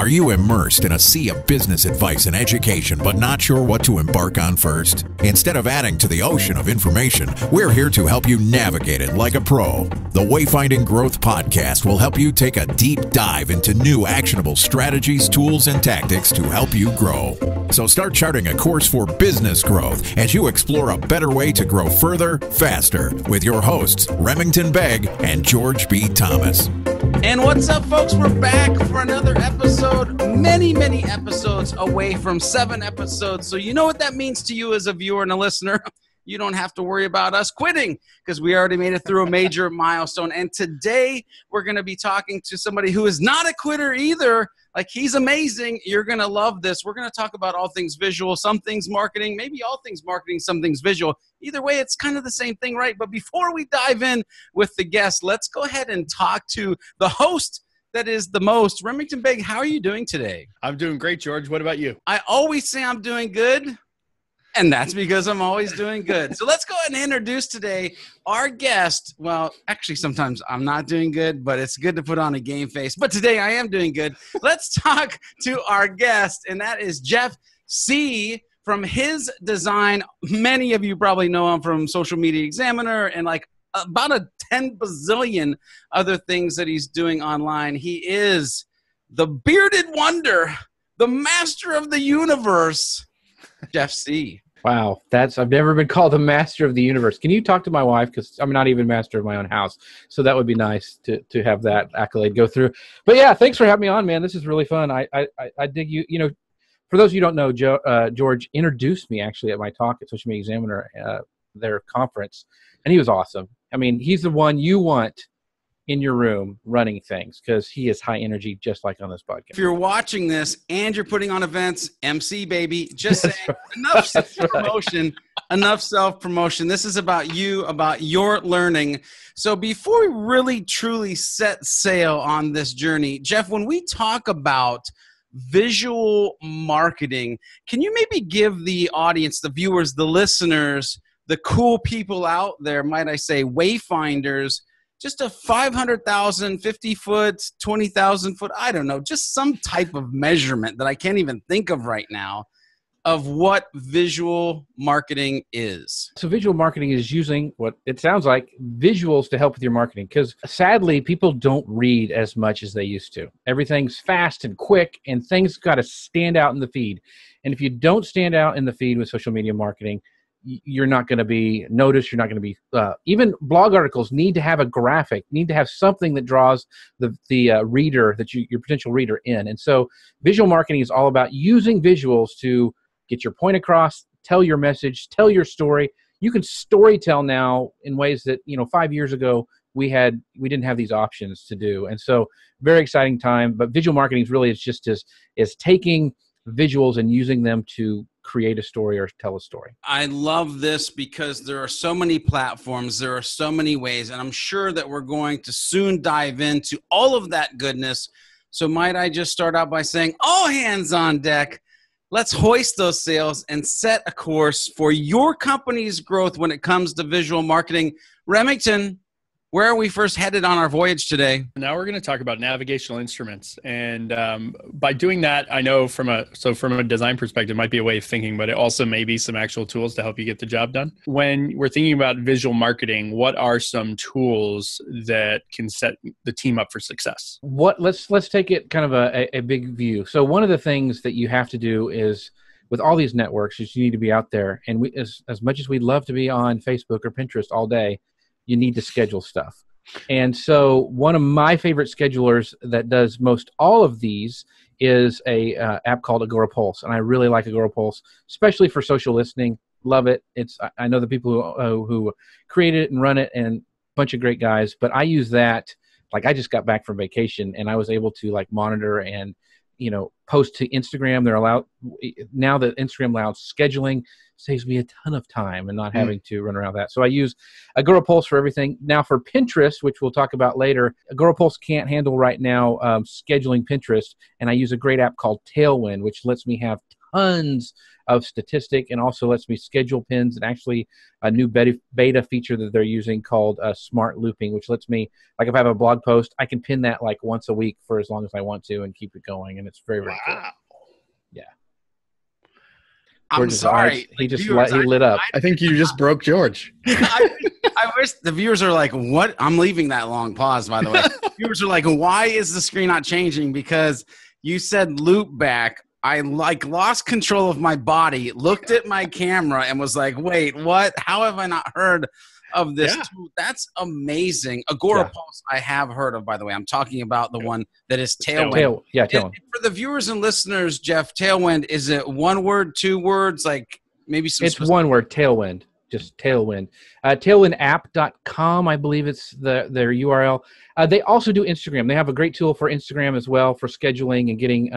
Are you immersed in a sea of business advice and education, but not sure what to embark on first? Instead of adding to the ocean of information, we're here to help you navigate it like a pro. The Wayfinding Growth podcast will help you take a deep dive into new actionable strategies, tools, and tactics to help you grow. So start charting a course for business growth as you explore a better way to grow further, faster, with your hosts, Remington Begg and George B. Thomas. And what's up, folks? We're back for another episode, many episodes away from 7 episodes. So you know what that means to you as a viewer and a listener. You don't have to worry about us quitting because we already made it through a major milestone. And today we're going to be talking to somebody who is not a quitter either. Like, he's amazing. You're going to love this. We're going to talk about all things visual, some things marketing, maybe all things marketing, some things visual. Either way, it's kind of the same thing, right? But before we dive in with the guest, let's go ahead and talk to the host that is the most. Remington Begg, how are you doing today? I'm doing great, George. What about you? I always say I'm doing good, and that's because I'm always doing good. So let's go ahead and introduce today our guest. Well, actually, sometimes I'm not doing good, but it's good to put on a game face. But today I am doing good. Let's talk to our guest, and that is Jeff Sieh from His Design. Many of you probably know him from Social Media Examiner and like about a 10 bazillion other things that he's doing online. He is the bearded wonder, the master of the universe, Jeff Sieh. Wow, I've never been called the master of the universe. Can you talk to my wife? Because I'm not even master of my own house. So that would be nice to have that accolade go through. But yeah, thanks for having me on, man. This is really fun. I dig you. You know, for those of you who don't know, George introduced me actually at my talk at Social Media Examiner, their conference, and he was awesome. I mean, he's the one you want in your room running things because he is high energy, just like on this podcast. If you're watching this and you're putting on events, MC baby, just saying, enough self-promotion, enough self-promotion. This is about you, about your learning. So before we really truly set sail on this journey, Jeff, when we talk about visual marketing, can you maybe give the audience, the viewers, the listeners, the cool people out there, might I say, wayfinders, just a 500,000, 50 foot, 20,000 foot, I don't know, just some type of measurement that I can't even think of right now of what visual marketing is? So visual marketing is using what it sounds like visuals to help with your marketing, because sadly, people don't read as much as they used to. Everything's fast and quick, and things got to stand out in the feed. And if you don't stand out in the feed with social media marketing, you're not going to be noticed. You're not going to be, even blog articles need to have a graphic, need to have something that draws the reader, your potential reader in. And so visual marketing is all about using visuals to get your point across, tell your message, tell your story. You can story tell now in ways that, 5 years ago we didn't have these options to do. And so very exciting time, but visual marketing is taking visuals and using them to create a story or tell a story. I love this because there are so many platforms, there are so many ways, and I'm sure that we're going to soon dive into all of that goodness. So might I just start out by saying, all hands on deck, let's hoist those sails and set a course for your company's growth when it comes to visual marketing. Remington, where are we first headed on our voyage today? Now we're going to talk about navigational instruments. And by doing that, I know from a design perspective, it might be a way of thinking, but it also may be some actual tools to help you get the job done. When we're thinking about visual marketing, what are some tools that can set the team up for success? Let's take it kind of a big view. So one of the things that you have to do is, with all these networks, is you need to be out there. And as much as we'd love to be on Facebook or Pinterest all day, you need to schedule stuff. And so one of my favorite schedulers that does most all of these is a app called Agora Pulse. And I really like Agora Pulse, especially for social listening. Love it. I know the people who created it and run it, and a bunch of great guys, but I use that. Like, I just got back from vacation and I was able to monitor and post to Instagram. They're allowed now that Instagram allows scheduling, saves me a ton of time and not having to run around that. So I use Agora Pulse for everything. Now for Pinterest, which we'll talk about later, Agora Pulse can't handle right now scheduling Pinterest, and I use a great app called Tailwind, which lets me have tons of statistic, and also lets me schedule pins, and actually a new beta feature that they're using called smart looping, which lets me, like if I have a blog post, I can pin that like once a week for as long as I want to and keep it going. And it's very, very cool. Yeah. I'm sorry. He lit up. I think you just broke George. I wish the viewers are like, what? I'm leaving that long pause, by the way. Viewers are like, why is the screen not changing? Because you said loop back. I like lost control of my body, looked at my camera and was like, wait, what? How have I not heard of this tool? That's amazing. Agorapulse I have heard of, by the way. I'm talking about the one that is Tailwind. Tailwind. For the viewers and listeners, Jeff, Tailwind, is it one word, two words, like maybe some It's one word, Tailwind. Just Tailwind. Tailwindapp.com, I believe it's their URL. They also do Instagram. They have a great tool for Instagram as well for scheduling and getting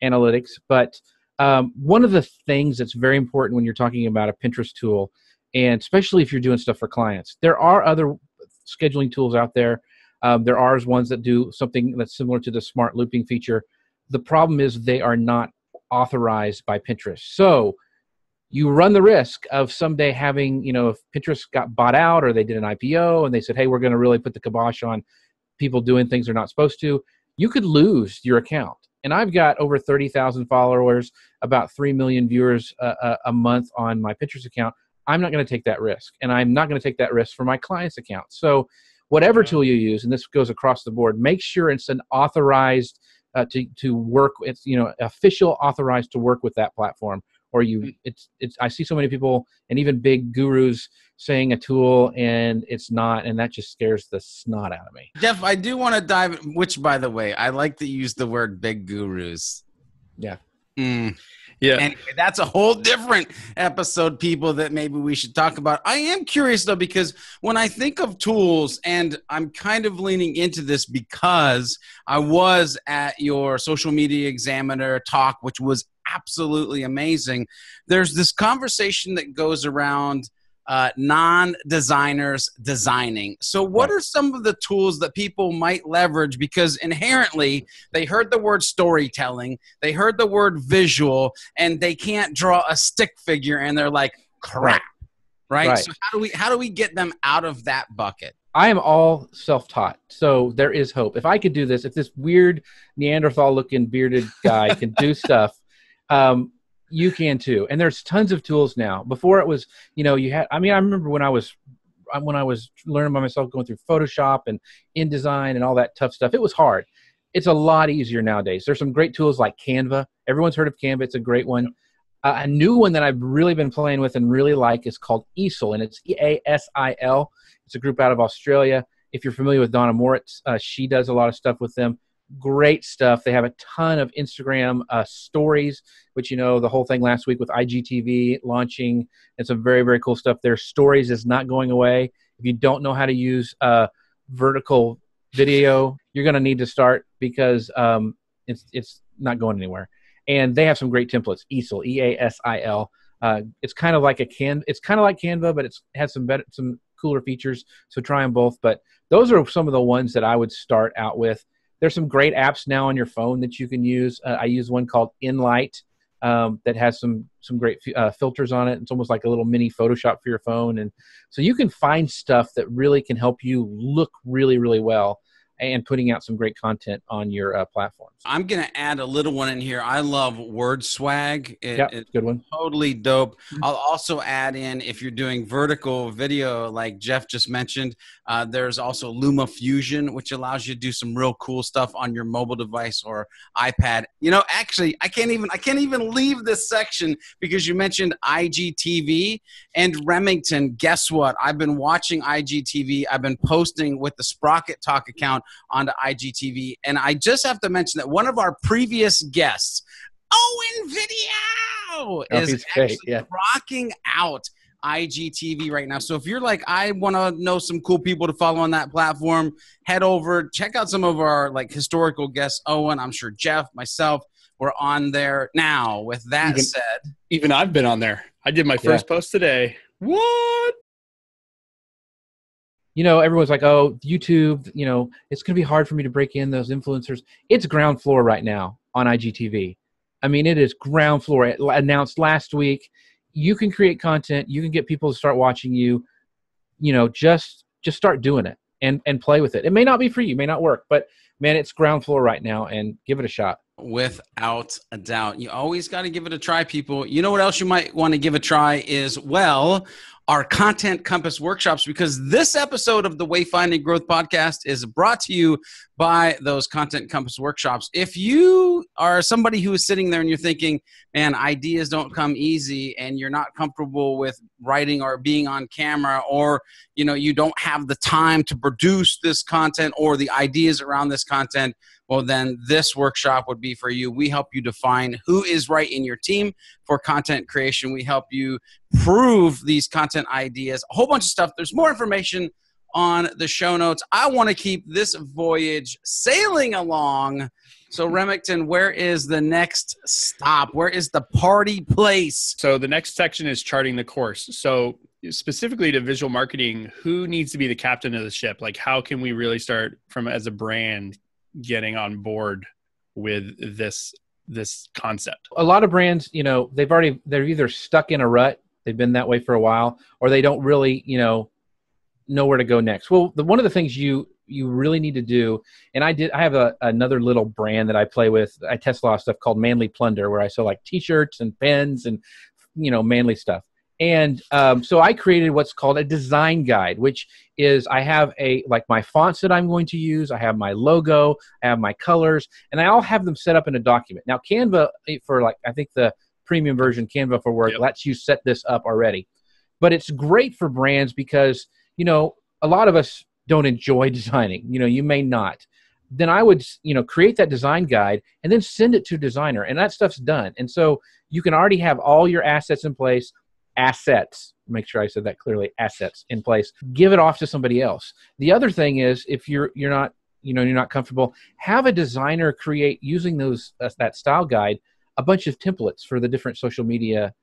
analytics. But one of the things that's very important when you're talking about a Pinterest tool, and especially if you're doing stuff for clients, there are other scheduling tools out there. There are ones that do something that's similar to the smart looping feature. The problem is they are not authorized by Pinterest. So you run the risk of someday having, if Pinterest got bought out or they did an IPO and they said, hey, we're going to really put the kibosh on people doing things they're not supposed to, you could lose your account. And I've got over 30,000 followers, about 3 million viewers a month on my Pinterest account. I'm not going to take that risk. And I'm not going to take that risk for my client's account. So whatever tool you use, and this goes across the board, make sure it's an authorized to work. It's, official authorized to work with that platform. Or I see so many people and even big gurus saying a tool and it's not, and that just scares the snot out of me. Jeff, I do want to dive, which by the way, I like to use the word big gurus. Yeah. Yeah. Anyway, that's a whole different episode, people, that maybe we should talk about. I am curious though, because when I think of tools, and I'm kind of leaning into this because I was at your Social Media Examiner talk, which was absolutely amazing. There's this conversation that goes around non-designers designing. So what are some of the tools that people might leverage? Because inherently they heard the word storytelling, they heard the word visual, and they can't draw a stick figure and they're like, crap, right? So how do we get them out of that bucket? I am all self-taught, so there is hope. If I could do this, if this weird Neanderthal-looking bearded guy can do stuff, you can too. And there's tons of tools now. Before it was, you had, I remember when I was learning by myself, going through Photoshop and InDesign and all that tough stuff, it was hard. It's a lot easier nowadays. There's some great tools like Canva. Everyone's heard of Canva. It's a great one. A new one that I've really been playing with and really like is called Easel, and it's EASIL. It's a group out of Australia. If you're familiar with Donna Moritz, she does a lot of stuff with them. Great stuff. They have a ton of Instagram stories, which, the whole thing last week with IGTV launching, and some very, very cool stuff. Their stories is not going away. If you don't know how to use vertical video, you're going to need to start, because it's not going anywhere. And they have some great templates. Easel, EASIL. It's kind of like Canva, but it has some cooler features. So try them both. But those are some of the ones that I would start out with. There's some great apps now on your phone that you can use. I use one called InLight that has some great filters on it. It's almost like a little mini Photoshop for your phone. And so you can find stuff that really can help you look really, really well and putting out some great content on your platforms. I'm going to add a little one in here. I love Word Swag. It's a good one. Totally dope. I'll also add in, if you're doing vertical video like Jeff just mentioned, there's also Luma Fusion, which allows you to do some real cool stuff on your mobile device or iPad. Actually, I can't even leave this section because you mentioned IGTV and Remington. Guess what? I've been watching IGTV. I've been posting with the Sprocket Talk account onto IGTV, and I just have to mention that one of our previous guests, Owen Video, is actually rocking out IGTV right now. So if you're like, I want to know some cool people to follow on that platform, head over, check out some of our historical guests. Owen, I'm sure Jeff, myself, we're on there now. With that said, even I've been on there. I did my first post today. What? Everyone's like, oh, YouTube, it's going to be hard for me to break in those influencers. It's ground floor right now on IGTV. I mean, it is ground floor. It announced last week. You can create content. You can get people to start watching you. Just start doing it and play with it. It may not be for you, may not work, but man, it's ground floor right now, and give it a shot. Without a doubt. You always got to give it a try, people. You know what else you might want to give a try is, our Content Compass workshops, because this episode of the Wayfinding Growth podcast is brought to you by those Content Compass workshops. If you are somebody who is sitting there and you're thinking, man, ideas don't come easy, and you're not comfortable with writing or being on camera, or you don't have the time to produce this content or the ideas around this content, well, then this workshop would be for you. We help you define who is right in your team for content creation. We help you prove these content ideas, a whole bunch of stuff. There's more information on the show notes. I want to keep this voyage sailing along. So Remington, where is the next stop? Where is the party place? So the next section is charting the course. So specifically to visual marketing, who needs to be the captain of the ship? Like, how can we really start from, as a brand, getting on board with this concept? A lot of brands, they're either stuck in a rut, they've been that way for a while, or they don't really, know where to go next. Well, one of the things you really need to do, and I have another little brand that I play with. I test a lot of stuff called Manly Plunder, where I sell like t-shirts and pens and, manly stuff. And so I created what's called a design guide, which is I have my fonts that I'm going to use. I have my logo, I have my colors, and I all have them set up in a document. Now, Canva, I think the premium version, Canva for Work, lets you set this up already. But it's great for brands because, a lot of us don't enjoy designing. You may not. Then I would, create that design guide and then send it to a designer, and that stuff's done. And so you can already have all your assets in place. Make sure I said that clearly, assets in place. Give it off to somebody else. The other thing is, if you're not comfortable, have a designer create, using that style guide, a bunch of templates for the different social media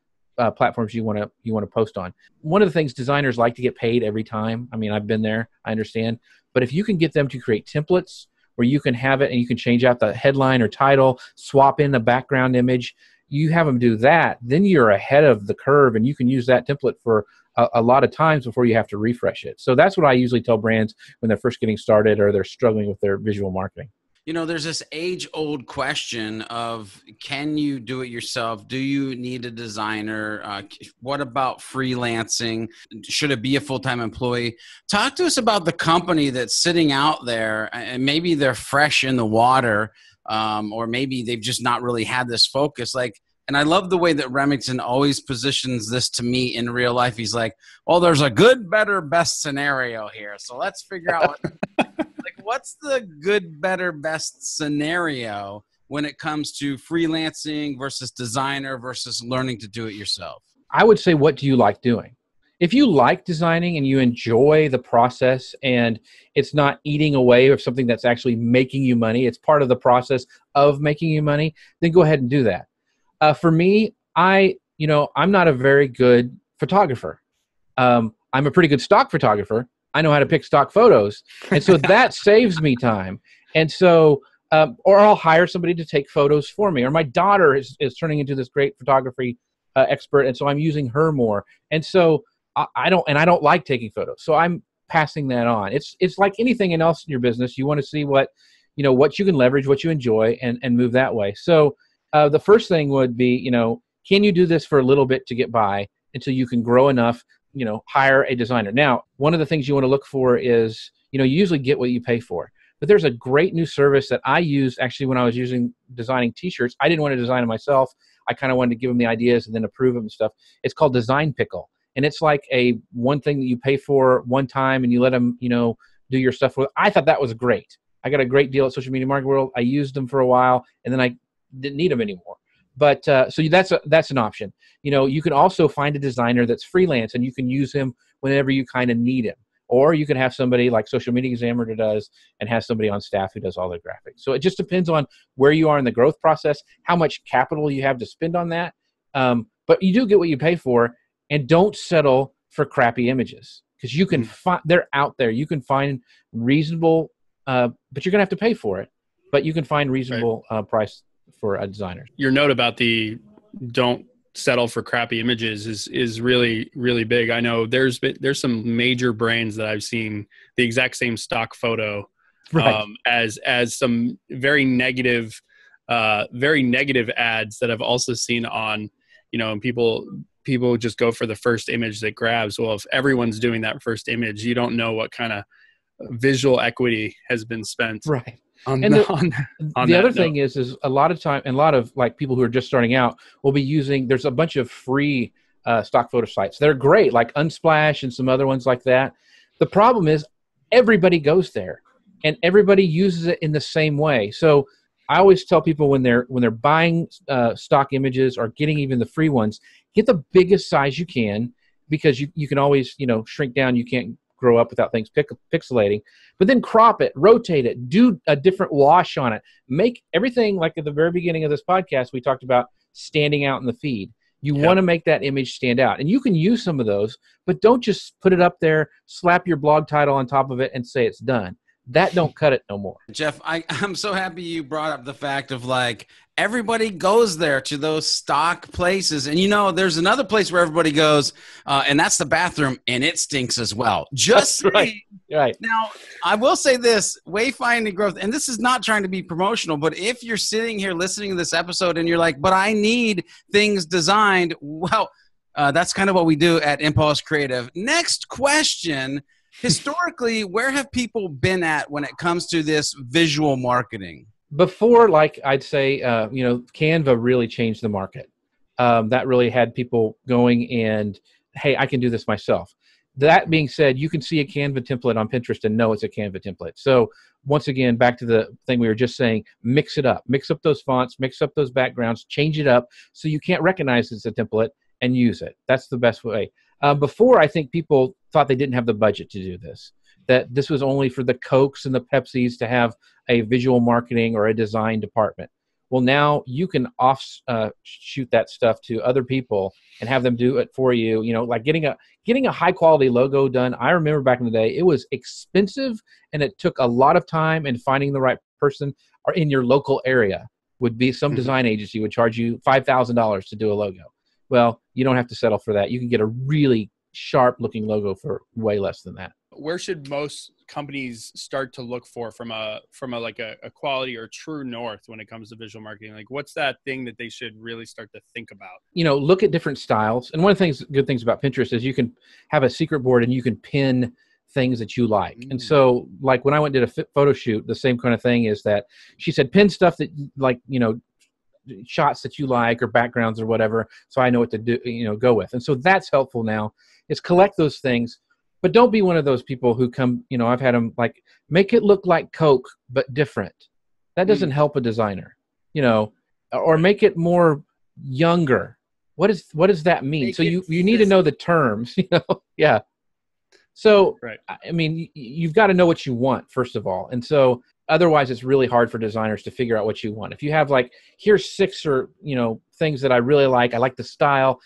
platforms you want to post on. One of the things, designers like to get paid every time. I mean, I've been there, I understand. But if you can get them to create templates where you can have it and you can change out the headline or title, swap in the background image, you have them do that, then you're ahead of the curve, and you can use that template for a lot of times before you have to refresh it. So that's what I usually tell brands when they're first getting started or they're struggling with their visual marketing. There's this age-old question of, can you do it yourself? Do you need a designer? What about freelancing? Should it be a full-time employee? Talk to us about the company that's sitting out there, and maybe they're fresh in the water, or maybe they've just not really had this focus. And I love the way that Remington always positions this to me in real life. He's like, well, there's a good, better, best scenario here. So let's figure out what's the good, better, best scenario when it comes to freelancing versus designer versus learning to do it yourself? I would say, what do you like doing? If you like designing and you enjoy the process and it's not eating away of something that's actually making you money, it's part of the process of making you money, then go ahead and do that. For me, I'm not a very good photographer. I'm a pretty good stock photographer. I know how to pick stock photos. And so that saves me time. And so, or I'll hire somebody to take photos for me. Or my daughter is turning into this great photography expert. And so I'm using her more. And so I don't like taking photos. So I'm passing that on. It's like anything else in your business. You want to see what you can leverage, what you enjoy, and move that way. So the first thing would be, can you do this for a little bit to get by until you can grow enough, hire a designer. Now, one of the things you want to look for is, you usually get what you pay for. But there's a great new service that I used actually when I was designing t-shirts. I didn't want to design it myself. I kind of wanted to give them the ideas and then approve them and stuff. It's called Design Pickle. And it's like one thing that you pay for one time and you let them, do your stuff with. I thought that was great. I got a great deal at Social Media Marketing World. I used them for a while and then I didn't need them anymore. But so that's an option. You can also find a designer that's freelance and you can use him whenever you kind of need him. Or you can have somebody like Social Media Examiner does and have somebody on staff who does all the graphics. So it just depends on where you are in the growth process, how much capital you have to spend on that. But you do get what you pay for, and don't settle for crappy images because you can find, they're out there. You can find reasonable, but you're going to have to pay for it. But you can find reasonable price for a designer. Your note about the don't settle for crappy images is really, really big. I know there's some major brands that I've seen the exact same stock photo as some very negative ads that I've also seen on, and people just go for the first image that grabs. Well, if everyone's doing that first image, you don't know what kind of visual equity has been spent. Right. On The other thing note. is a lot of time, and a lot of like people who are just starting out will be using, there's a bunch of free stock photo sites. They're great, like Unsplash and some other ones like that. The problem is everybody goes there and everybody uses it in the same way. So I always tell people when they're buying stock images or getting even the free ones, get the biggest size you can, because you can always, shrink down. You can't grow up without things pixelating, but then crop it, rotate it, do a different wash on it, make everything, like at the very beginning of this podcast, we talked about standing out in the feed. You want to make that image stand out, and you can use some of those, but don't just put it up there, slap your blog title on top of it and say it's done. That don't cut it no more. Jeff, I'm so happy you brought up the fact of like everybody goes there to those stock places. And there's another place where everybody goes, and that's the bathroom, and it stinks as well. Just right. Now, I will say this, Wayfinding Growth, and this is not trying to be promotional, but if you're sitting here listening to this episode and you're like, but I need things designed, well, that's kind of what we do at Impulse Creative. Next question. Historically, where have people been at when it comes to this visual marketing? Before, like I'd say, Canva really changed the market. That really had people going and, hey, I can do this myself. That being said, you can see a Canva template on Pinterest and know it's a Canva template. So once again, back to the thing we were just saying, mix it up. Mix up those fonts, mix up those backgrounds, change it up so you can't recognize it's a template and use it. That's the best way. Before, I think people thought they didn't have the budget to do this, that this was only for the Cokes and the Pepsis to have a visual marketing or a design department. Well, now you can shoot that stuff to other people and have them do it for you. Like getting a high quality logo done. I remember back in the day, it was expensive and it took a lot of time, and finding the right person or in your local area would be some design agency would charge you $5,000 to do a logo. Well, you don't have to settle for that. You can get a really sharp looking logo for way less than that. Where should most companies start to look for from a quality or true north when it comes to visual marketing? Like, what's that thing that they should really start to think about? Look at different styles. And one of the good things about Pinterest is you can have a secret board and you can pin things that you like. And so, like when I went and did a photo shoot, the same kind of thing is that she said, pin stuff that shots that you like or backgrounds or whatever, so I know what to do, go with. And so that's helpful now, is collect those things, but don't be one of those people who come, I've had them like, make it look like Coke, but different. That doesn't help a designer, or make it more younger. What does that mean? So you need to know the terms, Yeah. So, right. I mean, you've got to know what you want, first of all. And so otherwise, it's really hard for designers to figure out what you want. If you have like, here's 6 or, things that I really like. I like the style.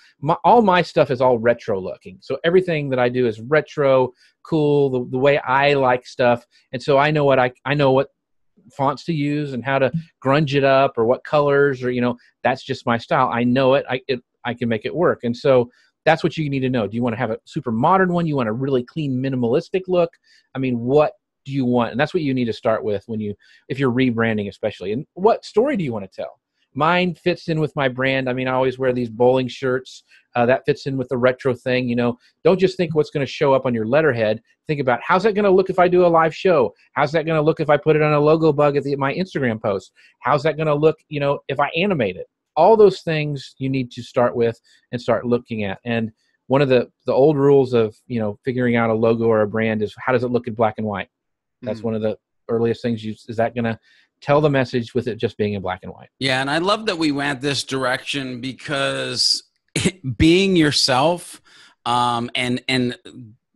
All my stuff is all retro looking. So everything that I do is retro, cool, the way I like stuff. And so I know what fonts to use and how to grunge it up or what colors or, that's just my style. I know it. I can make it work. And so that's what you need to know. Do you want to have a super modern one? You want a really clean, minimalistic look? I mean, what do you want? And that's what you need to start with if you're rebranding, especially. And what story do you want to tell? Mine fits in with my brand. I mean, I always wear these bowling shirts. That fits in with the retro thing. Don't just think what's going to show up on your letterhead. Think about, how's that going to look if I do a live show? How's that going to look if I put it on a logo bug at my Instagram post? How's that going to look, if I animate it? All those things you need to start with and start looking at. And one of the old rules of, figuring out a logo or a brand is, how does it look in black and white? That's one of the earliest things. Is that going to tell the message with it just being in black and white? Yeah, and I love that we went this direction, because being yourself and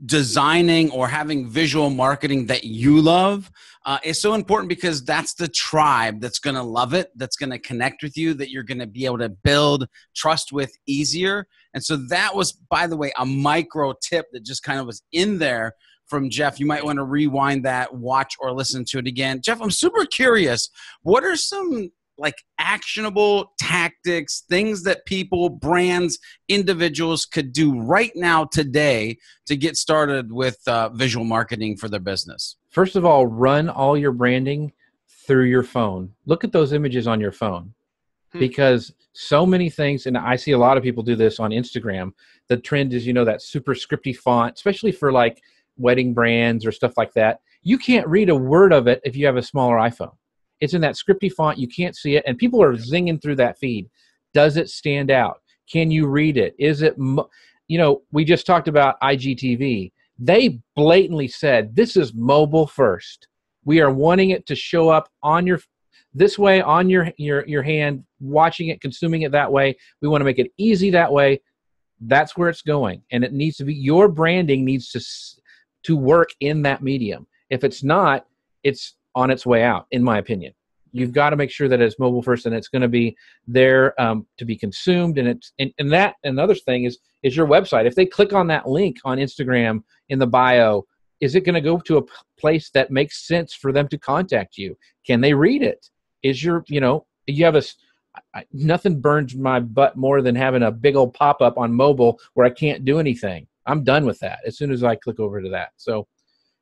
designing or having visual marketing that you love is so important, because that's the tribe that's going to love it, that's going to connect with you, that you're going to be able to build trust with easier. And so that was, by the way, a micro tip that just kind of was in there from Jeff. You might want to rewind that, watch or listen to it again. Jeff, I'm super curious. What are some like actionable tactics, things that people, brands, individuals could do right now today to get started with visual marketing for their business? First of all, run all your branding through your phone. Look at those images on your phone, because so many things, and I see a lot of people do this on Instagram. The trend is, that super scripty font, especially for like wedding brands or stuff like that. You can't read a word of it if you have a smaller iPhone. It's in that scripty font. You can't see it. And people are zinging through that feed. Does it stand out? Can you read it? Is it, we just talked about IGTV. They blatantly said, this is mobile first. We are wanting it to show up on your hand, watching it, consuming it that way. We want to make it easy that way. That's where it's going. And it needs to be, your branding needs to work in that medium. If it's not, it's on its way out, in my opinion. You've got to make sure that it's mobile first, and it's going to be there to be consumed. And another thing is your website. If they click on that link on Instagram in the bio, is it going to go to a place that makes sense for them to contact you? Can they read it? Is you have nothing burns my butt more than having a big old pop-up on mobile where I can't do anything. I'm done with that as soon as I click over to that. So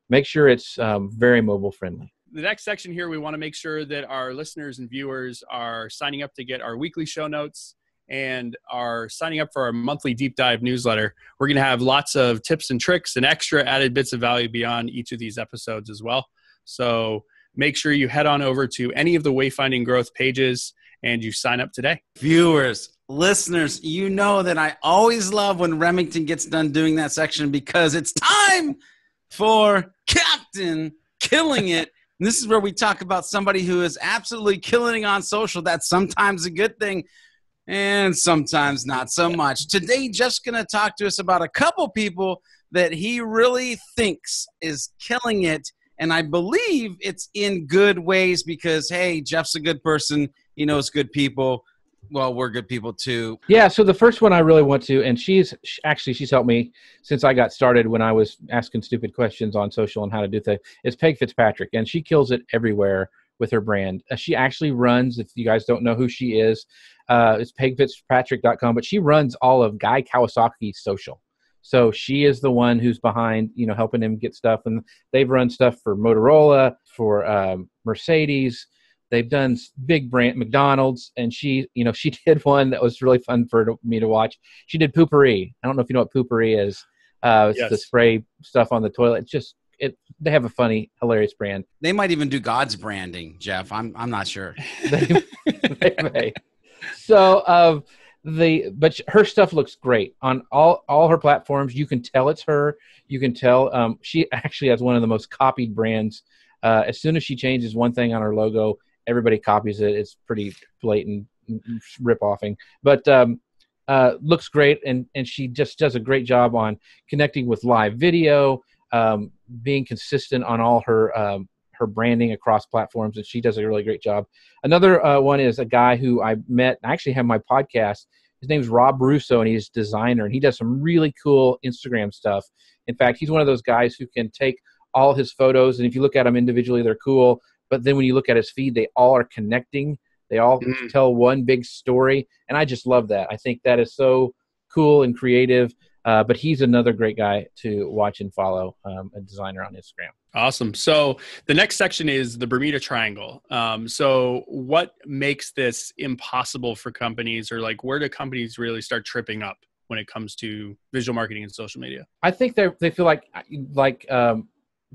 make sure it's very mobile friendly. The next section here, we want to make sure that our listeners and viewers are signing up to get our weekly show notes and are signing up for our monthly deep dive newsletter. We're going to have lots of tips and tricks and extra added bits of value beyond each of these episodes as well. So make sure you head on over to any of the Wayfinding Growth pages and you sign up today. Viewers, listeners, you know that I always love when Remington gets done doing that section, because it's time for Captain Killing It. And this is where we talk about somebody who is absolutely killing it on social. That's sometimes a good thing and sometimes not so much. Today, Jeff's going to talk to us about a couple people that he really thinks is killing it. And I believe it's in good ways because, hey, Jeff's a good person. He knows good people. Well, we're good people too. Yeah, so the first one I really want to, and she's helped me since I got started when I was asking stupid questions on social and how to do things, is Peg Fitzpatrick, and she kills it everywhere with her brand. She actually runs, if you guys don't know who she is, it's pegfitzpatrick.com, but she runs all of Guy Kawasaki's social. So she is the one who's behind, helping him get stuff, and they've run stuff for Motorola, for Mercedes. They've done big brand, McDonald's, and she did one that was really fun for me to watch. She did Poopery. I don't know if you know what Poopery is. It's yes. The spray stuff on the toilet. They have a funny, hilarious brand. They might even do God's branding, Jeff. I'm not sure. they may. So but her stuff looks great on all her platforms. You can tell it's her. You can tell she actually has one of the most copied brands. As soon as she changes one thing on her logo, everybody copies it. It's pretty blatant rip-offing, but looks great. And she just does a great job on connecting with live video, being consistent on all her branding across platforms. And she does a really great job. Another one is a guy who I met. I actually have my podcast. His name's Rob Russo, and he's a designer, and he does some really cool Instagram stuff. In fact, he's one of those guys who can take all his photos, and if you look at them individually, they're cool. But then when you look at his feed, they all are connecting. They all tell one big story. And I just love that. I think that is so cool and creative. But he's another great guy to watch and follow, a designer on Instagram. Awesome. So the next section is the Bermuda Triangle. So what makes this impossible for companies, or like where do companies really start tripping up when it comes to visual marketing and social media? I think they feel like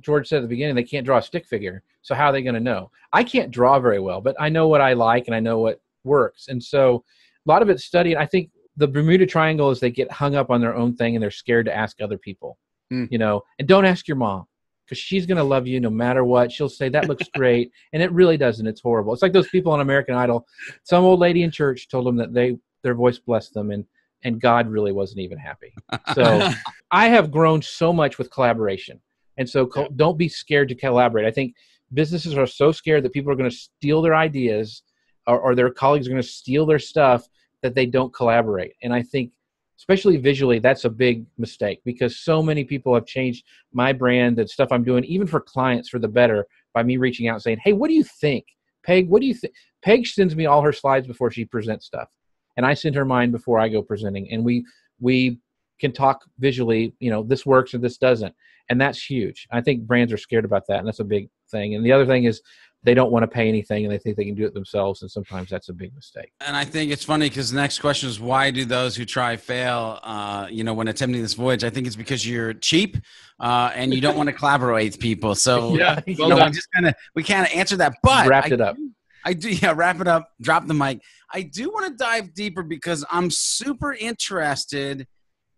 George said at the beginning, they can't draw a stick figure. So how are they going to know? I can't draw very well, but I know what I like and I know what works. And so a lot of it's studied. I think the Bermuda Triangle is they get hung up on their own thing and they're scared to ask other people, and don't ask your mom, because she's going to love you no matter what. She'll say, that looks great. And it really doesn't. It's horrible. It's like those people on American Idol. Some old lady in church told them that their voice blessed them, and God really wasn't even happy. So I have grown so much with collaboration. And so don't be scared to collaborate. I think businesses are so scared that people are going to steal their ideas or their colleagues are going to steal their stuff that they don't collaborate. And I think, especially visually, that's a big mistake, because so many people have changed my brand and stuff I'm doing, even for clients, for the better, by me reaching out and saying, hey, what do you think? Peg, what do you think? Paige sends me all her slides before she presents stuff, and I send her mine before I go presenting, and we can talk visually, this works or this doesn't. And that's huge. I think brands are scared about that, and that's a big thing. And the other thing is they don't want to pay anything, and they think they can do it themselves, and sometimes that's a big mistake. And I think it's funny because the next question is, why do those who try fail, when attempting this voyage? I think it's because you're cheap and you don't want to collaborate with people. So yeah, well done. we kind of answer that. But wrap it up. I do, wrap it up, drop the mic. I do want to dive deeper because I'm super interested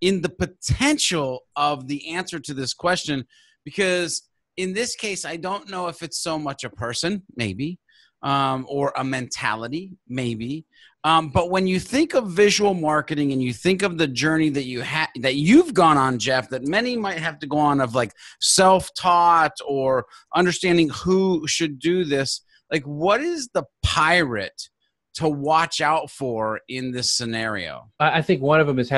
in the potential of the answer to this question, because in this case, I don't know if it's so much a person, maybe, or a mentality, maybe. But when you think of visual marketing and you think of the journey that that you've gone on, Jeff, that many might have to go on of like self-taught or understanding who should do this, like what is the pirate to watch out for in this scenario? I think one of them is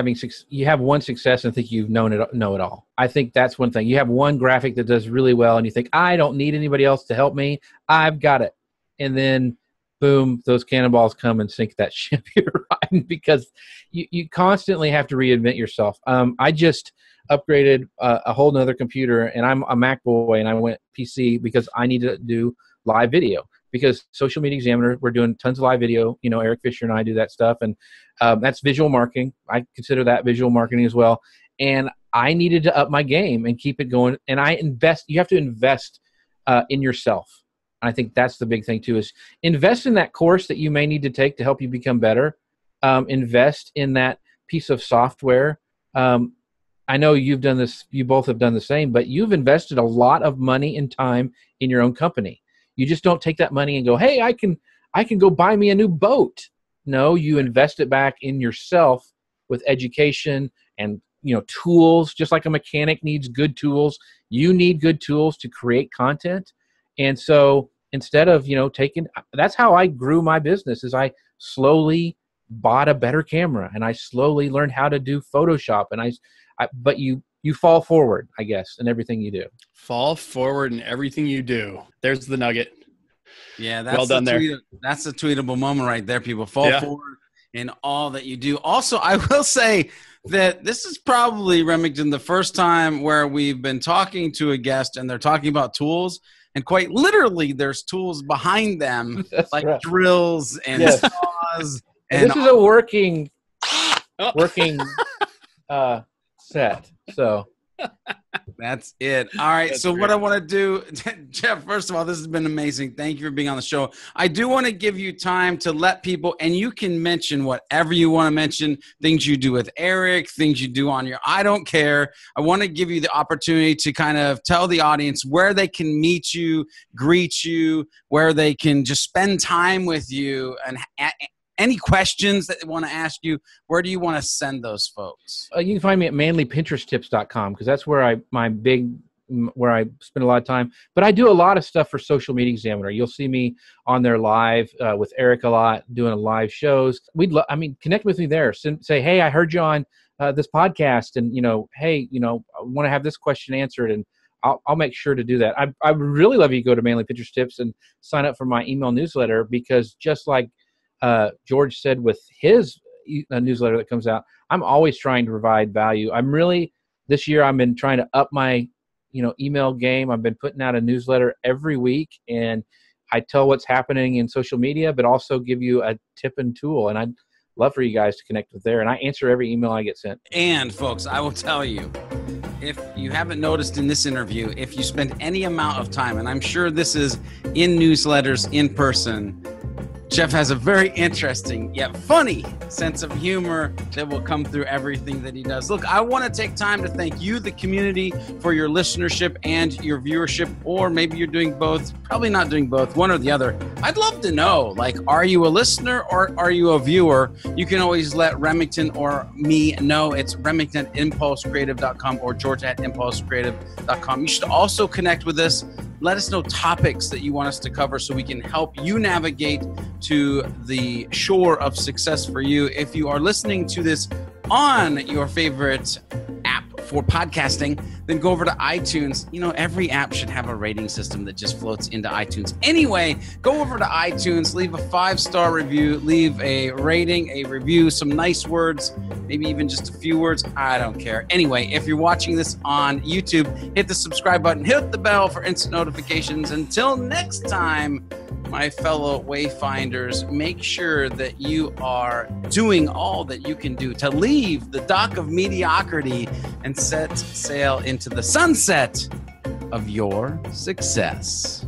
you have one success and think you know it all. I think that's one thing. You have one graphic that does really well and you think, I don't need anybody else to help me. I've got it. And then boom, those cannonballs come and sink that ship you're riding, because you constantly have to reinvent yourself. I just upgraded a whole nother computer, and I'm a Mac boy, and I went PC because I need to do live video. Because Social Media Examiner, we're doing tons of live video. Eric Fisher and I do that stuff, and that's visual marketing. I consider that visual marketing as well. And I needed to up my game and keep it going. And you have to invest in yourself. And I think that's the big thing too, is invest in that course that you may need to take to help you become better. Invest in that piece of software. I know you've done this, you both have done the same, but you've invested a lot of money and time in your own company. You just don't take that money and go, hey, I can go buy me a new boat. No, you invest it back in yourself with education and tools. Just like a mechanic needs good tools, you need good tools to create content. And so instead of that's how I grew my business. Is I slowly bought a better camera, and I slowly learned how to do Photoshop. And but you fall forward, I guess, in everything you do. Fall forward in everything you do. There's the nugget. Yeah, that's well done there. That's a tweetable moment right there, people. Fall forward in all that you do. Also, I will say that this is probably, Remington, the first time where we've been talking to a guest and they're talking about tools, and quite literally there's tools behind them, like right. Drills and saws. And this is a working set. So that's it. All right. That's so great. What I want to do, Jeff, first of all, this has been amazing. Thank you for being on the show. I do want to give you time to let people, and you can mention whatever you want to mention, things you do with Eric, things you do on I don't care. I want to give you the opportunity to kind of tell the audience where they can meet you, greet you, where they can just spend time with you, and any questions that they want to ask you. Where do you want to send those folks? You can find me at manlypinteresttips.com, because that's where I spend a lot of time. But I do a lot of stuff for Social Media Examiner. You'll see me on there live with Eric a lot, doing live shows. Connect with me there. Say, hey, I heard you on this podcast, and hey, I want to have this question answered, and I'll make sure to do that. I would really love you to go to Manly Pinterest Tips and sign up for my email newsletter, because just like George said with his newsletter that comes out, I'm always trying to provide value. This year I've been trying to up my email game. I've been putting out a newsletter every week, and I tell what's happening in social media, but also give you a tip and tool. And I'd love for you guys to connect with there. And I answer every email I get sent. And folks, I will tell you, if you haven't noticed in this interview, if you spend any amount of time, and I'm sure this is in newsletters, in person, Jeff has a very interesting yet funny sense of humor that will come through everything that he does. Look, I want to take time to thank you, the community, for your listenership and your viewership, or maybe you're doing both, probably not doing both, one or the other. I'd love to know, are you a listener or are you a viewer? You can always let Remington or me know. It's Remington at impulsecreative.com or George at impulsecreative.com. You should also connect with us. Let us know topics that you want us to cover so we can help you navigate to the shore of success for you. If you are listening to this on your favorite app for podcasting, then go over to iTunes. You know, every app should have a rating system that just floats into iTunes. Anyway, go over to iTunes, leave a 5-star review, leave a rating, a review, some nice words, maybe even just a few words. I don't care. Anyway, if you're watching this on YouTube, hit the subscribe button, hit the bell for instant notifications. Until next time, my fellow Wayfinders, make sure that you are doing all that you can do to leave the dock of mediocrity and set sail into the sunset of your success.